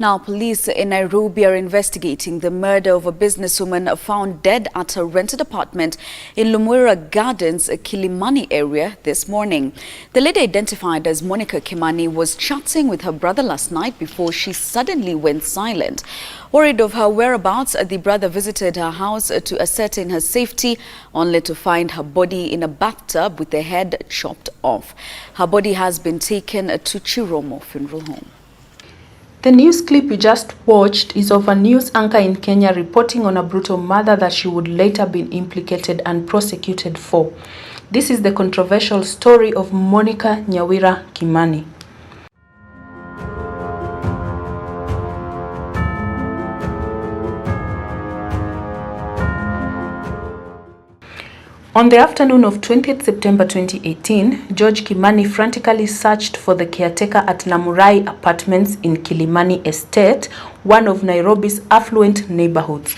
Now, police in Nairobi are investigating the murder of a businesswoman found dead at her rented apartment in Lumwera Gardens, Kimani area this morning. The lady, identified as Monica Kimani, was chatting with her brother last night before she suddenly went silent. Worried of her whereabouts, the brother visited her house to ascertain her safety, only to find her body in a bathtub with the head chopped off. Her body has been taken to Chiromo Funeral Home. The news clip you just watched is of a news anchor in Kenya reporting on a brutal murder that she would later be implicated and prosecuted for. This is the controversial story of Monica Ayira Kimani. On the afternoon of 20th September 2018, George Kimani frantically searched for the caretaker at Lamurai Apartments in Kilimani Estate, one of Nairobi's affluent neighborhoods.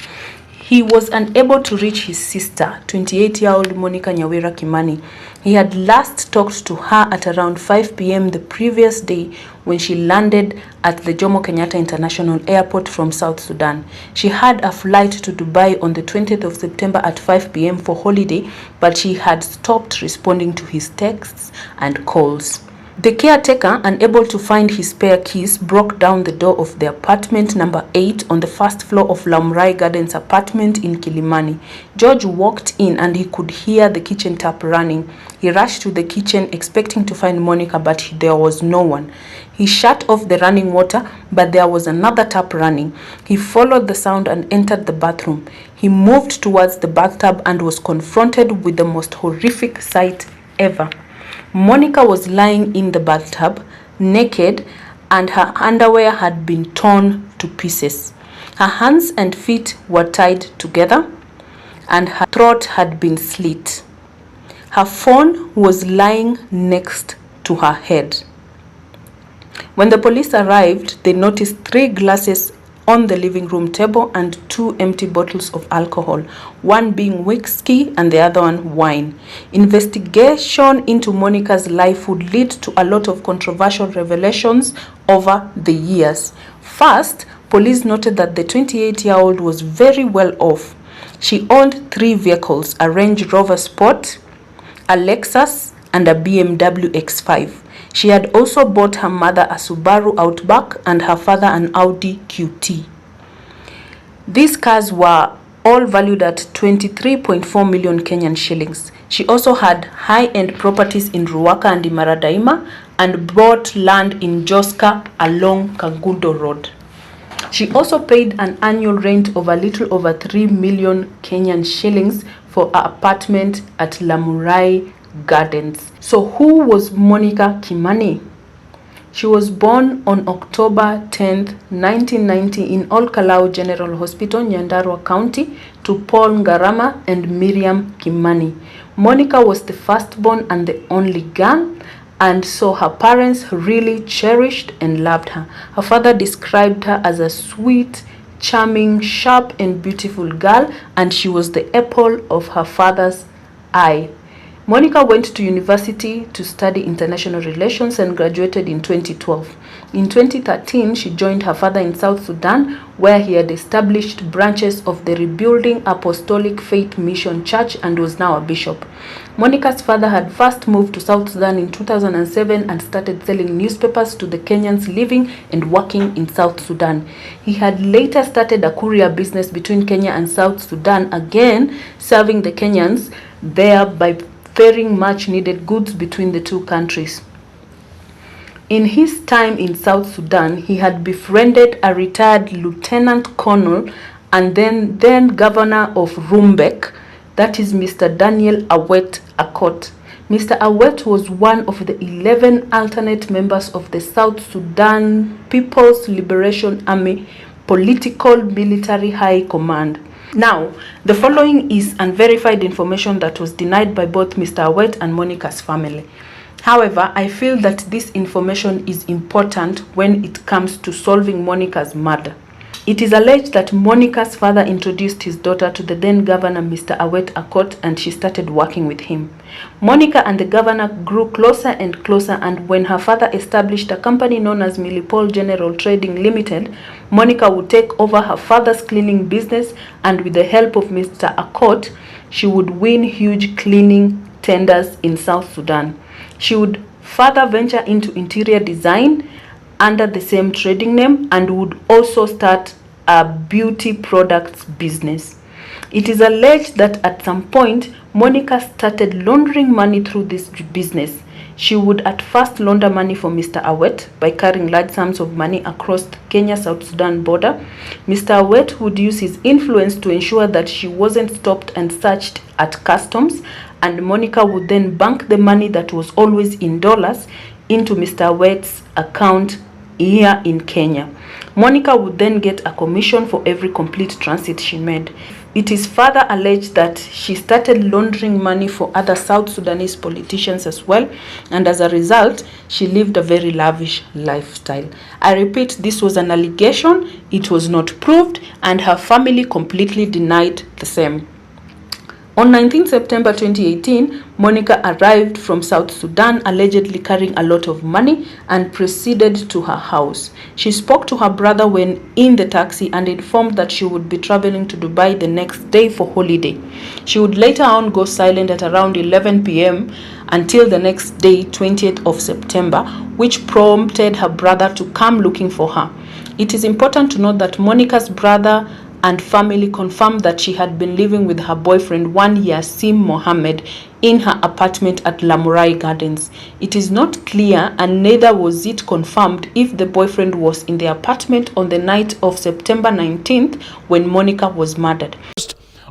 He was unable to reach his sister, 28-year-old Monica Ayira Kimani. He had last talked to her at around 5 p.m. the previous day when she landed at the Jomo Kenyatta International Airport from South Sudan. She had a flight to Dubai on the 20th of September at 5 p.m. for holiday, but she had stopped responding to his texts and calls. The caretaker, unable to find his spare keys, broke down the door of the apartment number 8 on the first floor of Lamurai Gardens apartment in Kilimani. George walked in and he could hear the kitchen tap running. He rushed to the kitchen expecting to find Monica, but there was no one. He shut off the running water, but there was another tap running. He followed the sound and entered the bathroom. He moved towards the bathtub and was confronted with the most horrific sight ever. Monica was lying in the bathtub, naked, and her underwear had been torn to pieces. Her hands and feet were tied together, and her throat had been slit. Her phone was lying next to her head. When the police arrived, they noticed 3 glasses on the living room table and 2 empty bottles of alcohol, one being whiskey and the other one wine. Investigation into Monica's life would lead to a lot of controversial revelations over the years. First, police noted that the 28-year-old was very well off. She owned 3 vehicles, a Range Rover Sport, a Lexus, and a BMW X5. She had also bought her mother a Subaru Outback and her father an Audi QT. These cars were all valued at 23.4 million Kenyan shillings. She also had high-end properties in Ruaka and Imaradaima and bought land in Joska along Kangundo Road. She also paid an annual rent of a little over 3 million Kenyan shillings for her apartment at Lamurai Gardens. So who was Monica Kimani? She was born on October 10, 1990 in Olkalau General Hospital, Nyandarua County, to Paul Ngarama and Miriam Kimani. Monica was the firstborn and the only girl, and so her parents really cherished and loved her. Her father described her as a sweet, charming, sharp and beautiful girl, and she was the apple of her father's eye. Monica went to university to study international relations and graduated in 2012. In 2013, she joined her father in South Sudan, where he had established branches of the Rebuilding Apostolic Faith Mission Church and was now a bishop. Monica's father had first moved to South Sudan in 2007 and started selling newspapers to the Kenyans living and working in South Sudan. He had later started a courier business between Kenya and South Sudan, again serving the Kenyans there by ferrying much needed goods between the two countries. In his time in South Sudan, he had befriended a retired lieutenant colonel and then governor of Rumbek, that is Mr. Daniel Awet Akot. Mr. Awet was one of the 11 alternate members of the South Sudan People's Liberation Army Political Military High Command. Now, the following is unverified information that was denied by both Mr. Awet and Monica's family. However, I feel that this information is important when it comes to solving Monica's murder. It is alleged that Monica's father introduced his daughter to the then governor, Mr. Awet Akot, and she started working with him. Monica and the governor grew closer and closer, and when her father established a company known as Millipol General Trading Limited, Monica would take over her father's cleaning business, and with the help of Mr. Akot, she would win huge cleaning tenders in South Sudan. She would further venture into interior design under the same trading name and would also start a beauty products business. It is alleged that at some point, Monica started laundering money through this business. She would at first launder money for Mr. Awet by carrying large sums of money across the Kenya-South Sudan border. Mr. Awet would use his influence to ensure that she wasn't stopped and searched at customs, and Monica would then bank the money that was always in dollars into Mr. Awet's account here in Kenya. Monica would then get a commission for every complete transit she made. It is further alleged that she started laundering money for other South Sudanese politicians as well, and as a result, she lived a very lavish lifestyle. I repeat, this was an allegation, it was not proved, and her family completely denied the same. On 19 September 2018, Monica arrived from South Sudan allegedly carrying a lot of money and proceeded to her house. She spoke to her brother when in the taxi and informed that she would be traveling to Dubai the next day for holiday. She would later on go silent at around 11 p.m. until the next day, 20th of September, which prompted her brother to come looking for her. It is important to note that Monica's brother and family confirmed that she had been living with her boyfriend Yasim Mohammed in her apartment at Lamurai Gardens. It is not clear, and neither was it confirmed, if the boyfriend was in the apartment on the night of September 19th when Monica was murdered.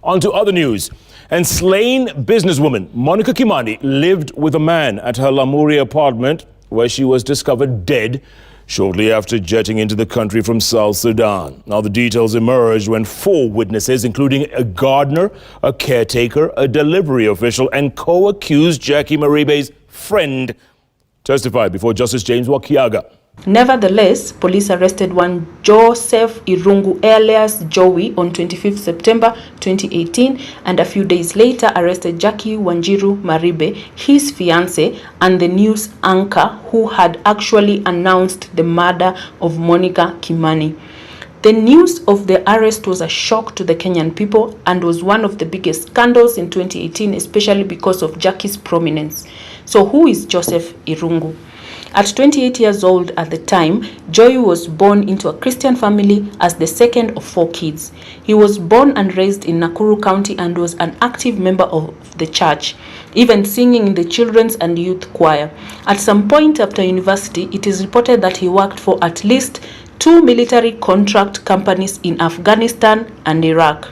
On to other news. And slain businesswoman Monica Kimani lived with a man at her Lamuri apartment, where she was discovered dead shortly after jetting into the country from South Sudan. Now, the details emerged when 4 witnesses, including a gardener, a caretaker, a delivery official, and co-accused Jackie Maribe's friend, testified before Justice James Wakiaga. Nevertheless, police arrested one Joseph Irungu alias Joey on 25 September 2018, and a few days later arrested Jackie Wanjiru Maribe, his fiancé, and the news anchor who had actually announced the murder of Monica Kimani. The news of the arrest was a shock to the Kenyan people and was one of the biggest scandals in 2018, especially because of Jackie's prominence. So who is Joseph Irungu? At 28 years old at the time, Joey was born into a Christian family as the second of 4 kids. He was born and raised in Nakuru County and was an active member of the church, even singing in the children's and youth choir. At some point after university, it is reported that he worked for at least 2 military contract companies in Afghanistan and Iraq.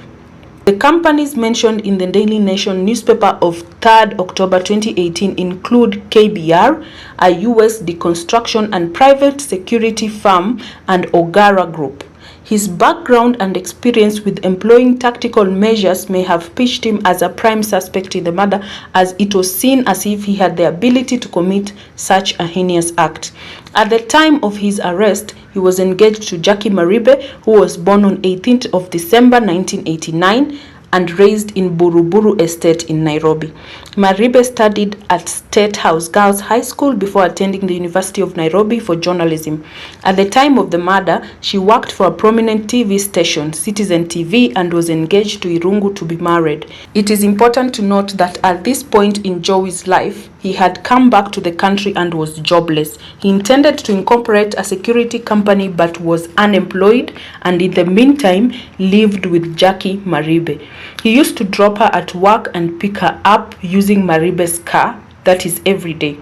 The companies mentioned in the Daily Nation newspaper of 3rd October 2018 include KBR, a US deconstruction and private security firm, and Ogara Group. His background and experience with employing tactical measures may have pitched him as a prime suspect in the murder, as it was seen as if he had the ability to commit such a heinous act. At the time of his arrest, he was engaged to Jackie Maribe, who was born on 18th of December 1989 and raised in Buruburu Estate in Nairobi. Maribe studied at State House Girls High School before attending the University of Nairobi for journalism. At the time of the murder, she worked for a prominent TV station, Citizen TV, and was engaged to Irungu to be married. It is important to note that at this point in Joey's life, he had come back to the country and was jobless. He intended to incorporate a security company but was unemployed, and in the meantime lived with Jackie Maribe. He used to drop her at work and pick her up using Maribe's car, that is every day.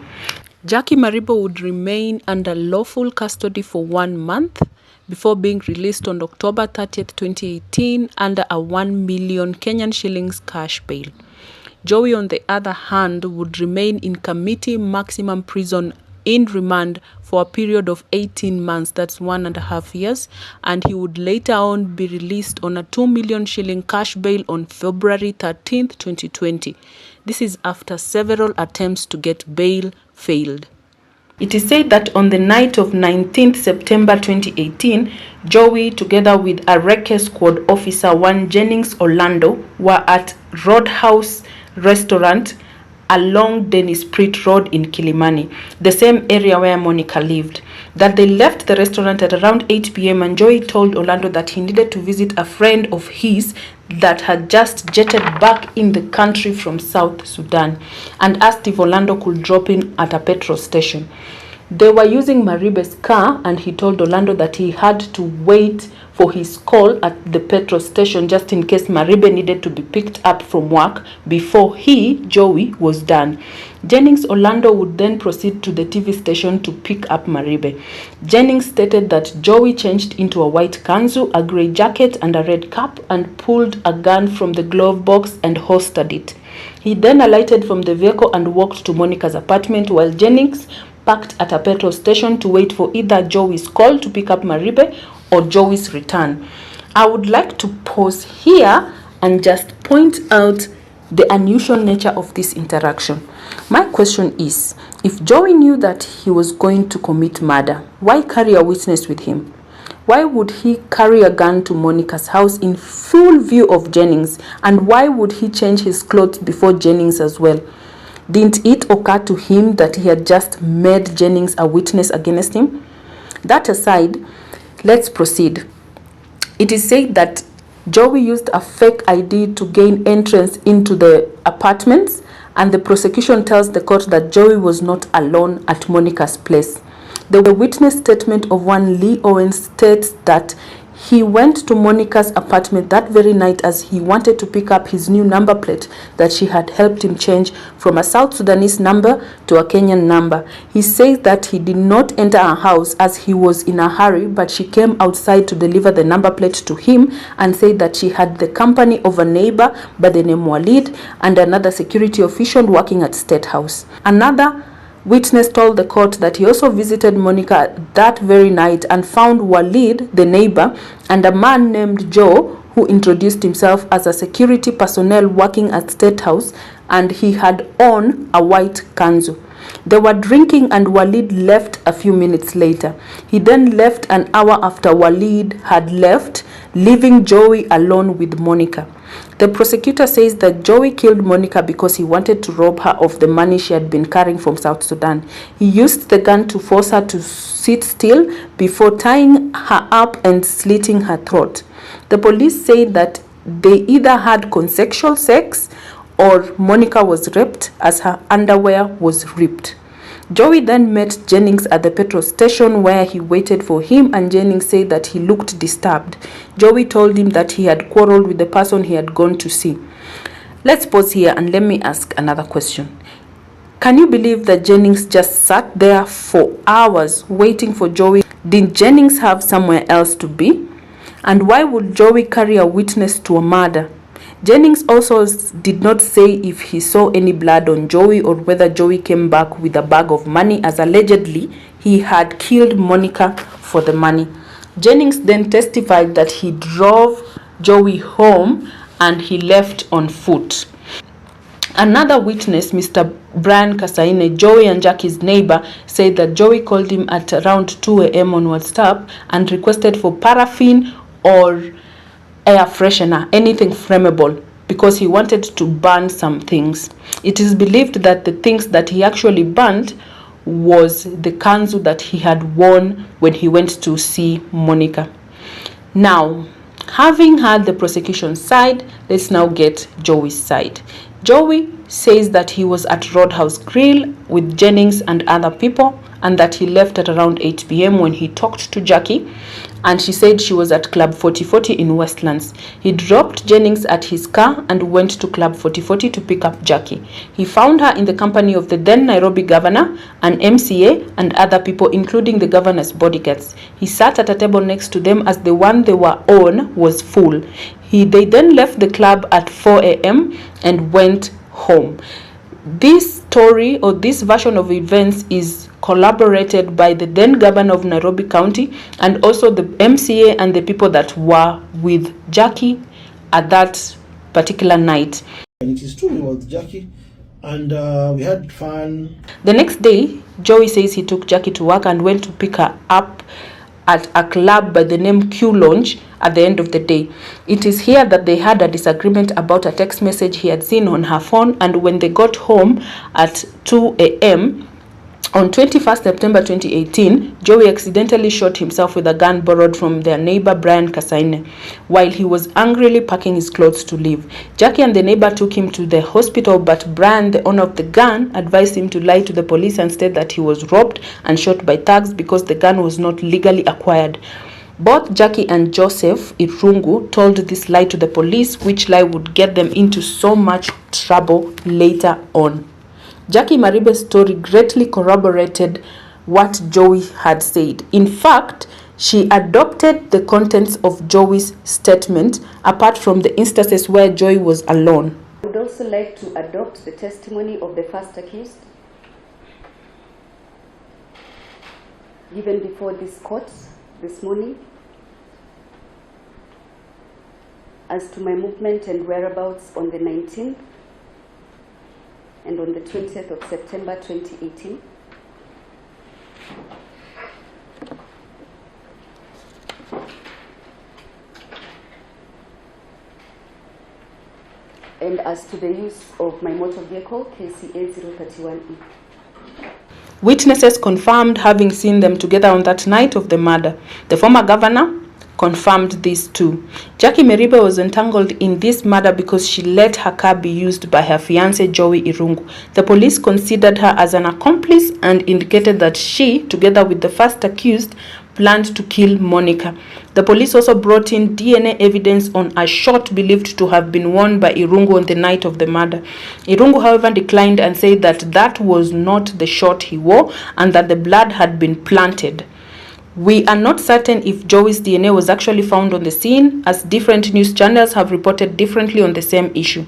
Jackie Maribe would remain under lawful custody for 1 month before being released on October 30th, 2018 under a 1 million Kenyan shillings cash bail. Joey, on the other hand, would remain in committee maximum prison in remand for a period of 18 months, that's 1.5 years, and he would later on be released on a 2 million shilling cash bail on February 13th, 2020. This is after several attempts to get bail failed. It is said that on the night of 19th September 2018, Joey, together with a Recce Squad officer, one Jennings Orlando, were at Roadhouse restaurant along Dennis Pritt Road in Kilimani, the same area where Monica lived. That they left the restaurant at around 8 p.m. and Joey told Orlando that he needed to visit a friend of his that had just jetted back in the country from South Sudan, and asked if Orlando could drop in at a petrol station. They were using Maribe's car, and he told Orlando that he had to wait for his call at the petrol station just in case Maribe needed to be picked up from work before he, Joey, was done. Jennings Orlando would then proceed to the TV station to pick up Maribe. Jennings stated that Joey changed into a white kanzu, a grey jacket and a red cap, and pulled a gun from the glove box and holstered it. He then alighted from the vehicle and walked to Monica's apartment, while Jennings parked at a petrol station to wait for either Joey's call to pick up Maribe or Joey's return. I would like to pause here and just point out the unusual nature of this interaction. My question is, if Joey knew that he was going to commit murder, why carry a witness with him? Why would he carry a gun to Monica's house in full view of Jennings? And why would he change his clothes before Jennings as well? Didn't it occur to him that he had just made Jennings a witness against him? That aside, let's proceed. It is said that Joey used a fake ID to gain entrance into the apartments, and the prosecution tells the court that Joey was not alone at Monica's place. The witness statement of one Lee Owens states that he went to Monica's apartment that very night as he wanted to pick up his new number plate that she had helped him change from a South Sudanese number to a Kenyan number. He says that he did not enter her house as he was in a hurry, but she came outside to deliver the number plate to him and said that she had the company of a neighbor by the name Walid and another security official working at State House. Another witness told the court that he also visited Monica that very night and found Walid, the neighbor, and a man named Joe who introduced himself as a security personnel working at State House, and he had on a white kanzu. They were drinking and Walid left a few minutes later. He then left an hour after Walid had left, leaving Joey alone with Monica. The prosecutor says that Joey killed Monica because he wanted to rob her of the money she had been carrying from South Sudan. He used the gun to force her to sit still before tying her up and slitting her throat. The police say that they either had consensual sex or Monica was raped as her underwear was ripped. Joey then met Jennings at the petrol station where he waited for him, and Jennings said that he looked disturbed. Joey told him that he had quarreled with the person he had gone to see. Let's pause here and let me ask another question. Can you believe that Jennings just sat there for hours waiting for Joey? Did Jennings have somewhere else to be? And why would Joey carry a witness to a murder? Jennings also did not say if he saw any blood on Joey or whether Joey came back with a bag of money, as allegedly he had killed Monica for the money. Jennings then testified that he drove Joey home and he left on foot. Another witness, Mr. Brian Kasaine, Joey and Jackie's neighbor, said that Joey called him at around 2 a.m. on WhatsApp and requested for paraffin or air freshener, anything flammable, because he wanted to burn some things. It is believed that the things that he actually burned was the kanzu that he had worn when he went to see Monica. Now, having heard the prosecution side, let's now get Joey's side. Joey says that he was at Roadhouse Grill with Jennings and other people, and that he left at around 8 p.m. when he talked to Jackie, and she said she was at Club 4040 in Westlands. He dropped Jennings at his car and went to Club 4040 to pick up Jackie. He found her in the company of the then Nairobi governor, an MCA, and other people, including the governor's bodyguards. He sat at a table next to them as the one they were on was full. They then left the club at 4 a.m. and went home. This story, or this version of events, is collaborated by the then governor of Nairobi County and also the MCA and the people that were with Jackie at that particular night. And it is true, we were with Jackie and we had fun. The next day, Joey says he took Jackie to work and went to pick her up at a club by the name Q Lounge at the end of the day. It is here that they had a disagreement about a text message he had seen on her phone, and when they got home at 2 a.m. on 21st September 2018, Joey accidentally shot himself with a gun borrowed from their neighbor Brian Kasaine while he was angrily packing his clothes to leave. Jackie and the neighbor took him to the hospital, but Brian, the owner of the gun, advised him to lie to the police and state that he was robbed and shot by thugs because the gun was not legally acquired. Both Jackie and Joseph Irungu told this lie to the police, which lie would get them into so much trouble later on. Jackie Maribe's story greatly corroborated what Joey had said. In fact, she adopted the contents of Joey's statement, apart from the instances where Joey was alone. I would also like to adopt the testimony of the first accused given before this court this morning as to my movement and whereabouts on the 19th and on the 20th of September 2018. And as to the use of my motor vehicle, KCA 031E. Witnesses confirmed having seen them together on that night of the murder. The former governor confirmed this too. Jackie Maribe was entangled in this murder because she let her car be used by her fiancé Joey Irungu. The police considered her as an accomplice and indicated that she, together with the first accused, planned to kill Monica. The police also brought in DNA evidence on a shot believed to have been worn by Irungu on the night of the murder. Irungu, however, declined and said that that was not the shot he wore and that the blood had been planted. We are not certain if Joey's DNA was actually found on the scene, as different news channels have reported differently on the same issue.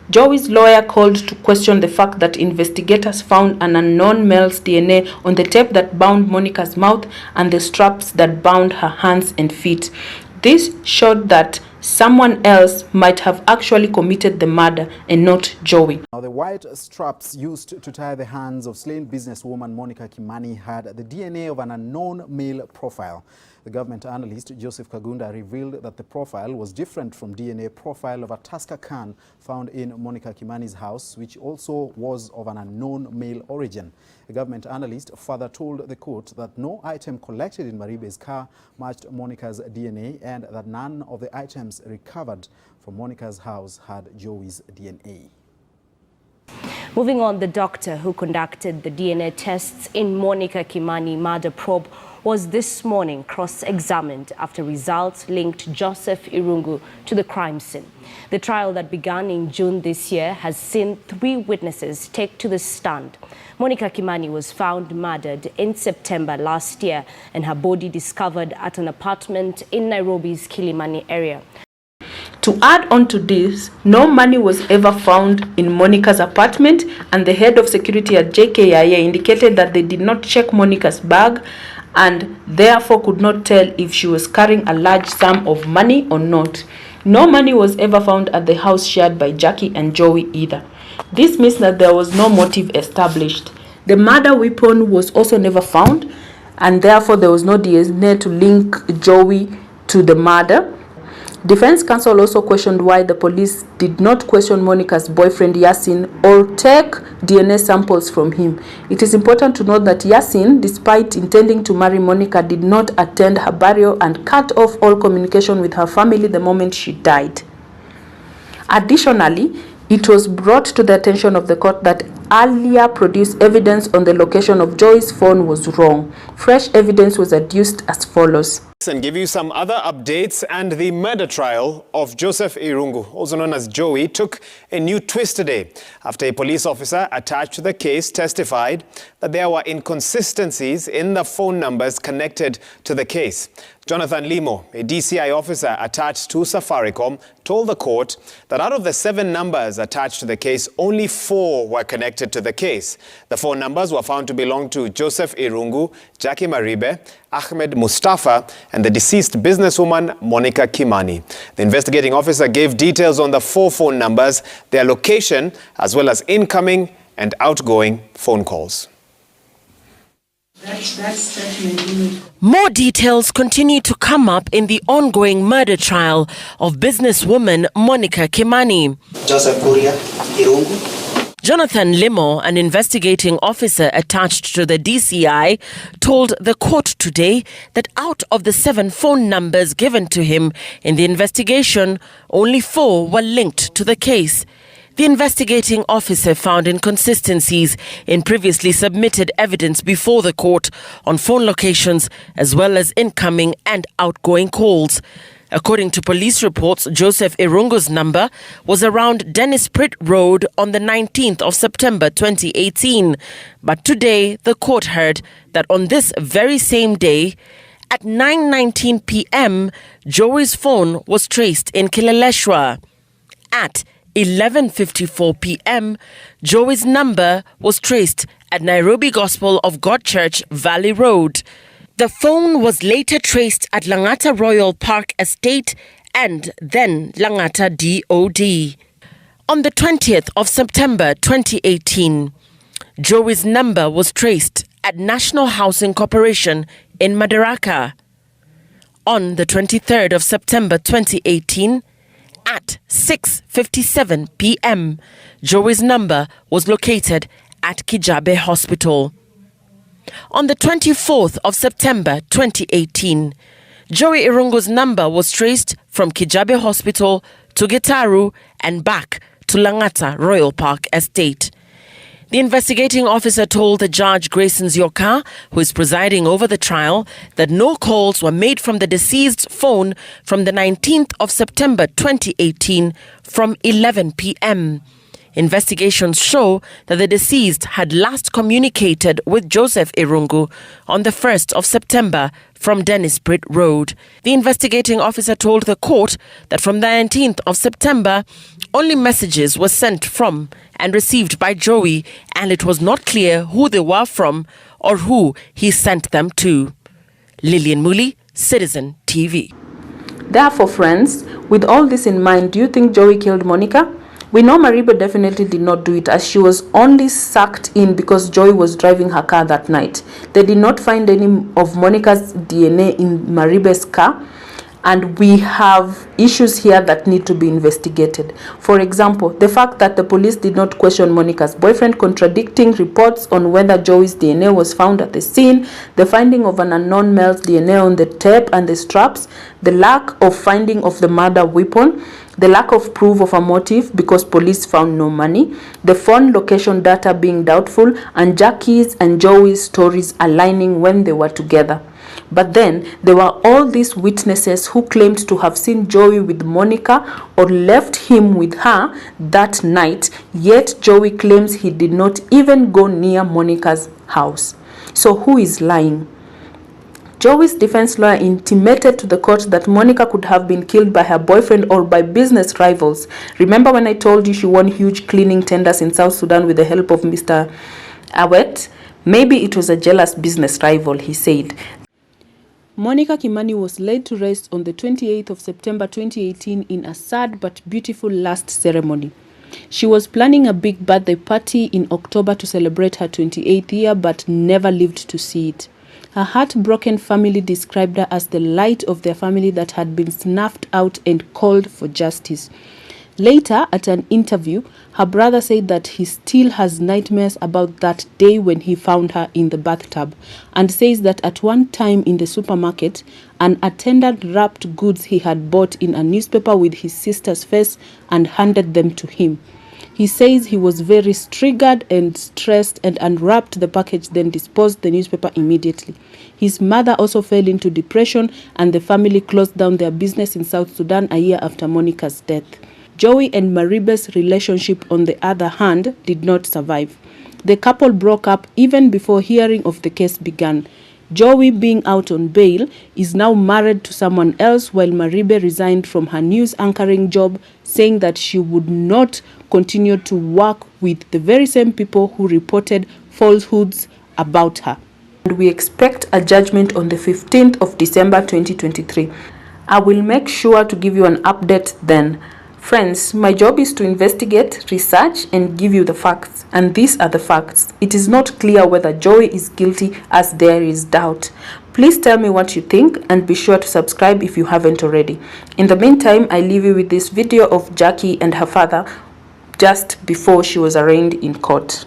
Joey's lawyer called to question the fact that investigators found an unknown male's DNA on the tape that bound Monica's mouth and the straps that bound her hands and feet. This showed that someone else might have actually committed the murder and not Joey. Now, the white straps used to tie the hands of slain businesswoman Monica Kimani had the DNA of an unknown male profile. The government analyst Joseph Kagunda revealed that the profile was different from DNA profile of a Tusker can found in Monica Kimani's house, which also was of an unknown male origin. The government analyst further told the court that no item collected in Maribe's car matched Monica's DNA and that none of the items recovered from Monica's house had Joey's DNA. Moving on, the doctor who conducted the DNA tests in Monica Kimani murder probe was this morning cross-examined after results linked Joseph Irungu to the crime scene. The trial that began in June this year has seen 3 witnesses take to the stand. Monica Kimani was found murdered in September last year and her body discovered at an apartment in Nairobi's Kilimani area. To add on to this, no money was ever found in Monica's apartment, and the head of security at JKIA indicated that they did not check Monica's bag and therefore could not tell if she was carrying a large sum of money or not. No money was ever found at the house shared by Jackie and Joey either. This means that there was no motive established. The murder weapon was also never found, and therefore there was no DNA to link Joey to the murder. Defense counsel also questioned why the police did not question Monica's boyfriend Yasin or take DNA samples from him. It is important to note that Yasin, despite intending to marry Monica, did not attend her burial and cut off all communication with her family the moment she died. Additionally, it was brought to the attention of the court that earlier produced evidence on the location of Joey's phone was wrong. Fresh evidence was adduced as follows. And give you some other updates. And the murder trial of Joseph Irungu, also known as Joey, took a new twist today after a police officer attached to the case testified that there were inconsistencies in the phone numbers connected to the case. Jonathan Limo, a DCI officer attached to Safaricom, told the court that out of the 7 numbers attached to the case, only 4 were connected to the case. The 4 numbers were found to belong to Joseph Irungu, Jackie Maribe, Ahmed Mustafa, and the deceased businesswoman Monica Kimani. The investigating officer gave details on the 4 phone numbers, their location, as well as incoming and outgoing phone calls. More details continue to come up in the ongoing murder trial of businesswoman Monica Kimani. Joseph Irungu. Jonathan Limo, an investigating officer attached to the DCI, told the court today that out of the 7 phone numbers given to him in the investigation, only 4 were linked to the case. The investigating officer found inconsistencies in previously submitted evidence before the court on phone locations as well as incoming and outgoing calls. According to police reports, Joseph Irungu's number was around Dennis Pritt Road on the 19th of September 2018. But today, the court heard that on this very same day, at 9:19 p.m., Joey's phone was traced in Kileleshwa. At 11:54 p.m., Joey's number was traced at Nairobi Gospel of God Church, Valley Road. The phone was later traced at Langata Royal Park Estate and then Langata DOD. On the 20th of September 2018, Joey's number was traced at National Housing Corporation in Madaraka. On the 23rd of September 2018, at 6:57 p.m., Joey's number was located at Kijabe Hospital. On the 24th of September 2018, Joey Irungu's number was traced from Kijabe Hospital to Gitaru and back to Langata Royal Park Estate. The investigating officer told the judge Grayson Zioka, who is presiding over the trial, that no calls were made from the deceased's phone from the 19th of September 2018 from 11 p.m. Investigations show that the deceased had last communicated with Joseph Irungu on the 1st of September from Dennis Pritt Road. The investigating officer told the court that from the 19th of September, only messages were sent from and received by Joey, and it was not clear who they were from or who he sent them to. Lillian Muli, Citizen TV. Therefore, friends, with all this in mind, do you think Joey killed Monica? We know Maribe definitely did not do it, as she was only sucked in because Joey was driving her car that night. They did not find any of Monica's DNA in Maribe's car, and we have issues here that need to be investigated. For example, the fact that the police did not question Monica's boyfriend, contradicting reports on whether Joey's DNA was found at the scene, the finding of an unknown male's DNA on the tape and the straps, the lack of finding of the murder weapon, the lack of proof of a motive because police found no money, the phone location data being doubtful, and Jackie's and Joey's stories aligning when they were together. But then there were all these witnesses who claimed to have seen Joey with Monica or left him with her that night, yet Joey claims he did not even go near Monica's house. So who is lying? Joey's defense lawyer intimated to the court that Monica could have been killed by her boyfriend or by business rivals. Remember when I told you she won huge cleaning tenders in South Sudan with the help of Mr. Awet? Maybe it was a jealous business rival, he said. Monica Kimani was laid to rest on the 28th of September 2018 in a sad but beautiful last ceremony. She was planning a big birthday party in October to celebrate her 28th year but never lived to see it. Her heartbroken family described her as the light of their family that had been snuffed out and called for justice. Later, at an interview, her brother said that he still has nightmares about that day when he found her in the bathtub, and says that at one time in the supermarket, an attendant wrapped goods he had bought in a newspaper with his sister's face and handed them to him. He says he was very triggered and stressed and unwrapped the package, then disposed the newspaper immediately. His mother also fell into depression, and the family closed down their business in South Sudan a year after Monica's death. Joey and Maribe's relationship, on the other hand, did not survive. The couple broke up even before hearing of the case began. Joey, being out on bail, is now married to someone else, while Maribe resigned from her news anchoring job, saying that she would not continue to work with the very same people who reported falsehoods about her. And we expect a judgment on the 15th of December 2023. I will make sure to give you an update then. Friends, my job is to investigate, research, and give you the facts. And these are the facts. It is not clear whether Joey is guilty, as there is doubt. Please tell me what you think and be sure to subscribe if you haven't already. In the meantime, I leave you with this video of Jackie and her father just before she was arraigned in court.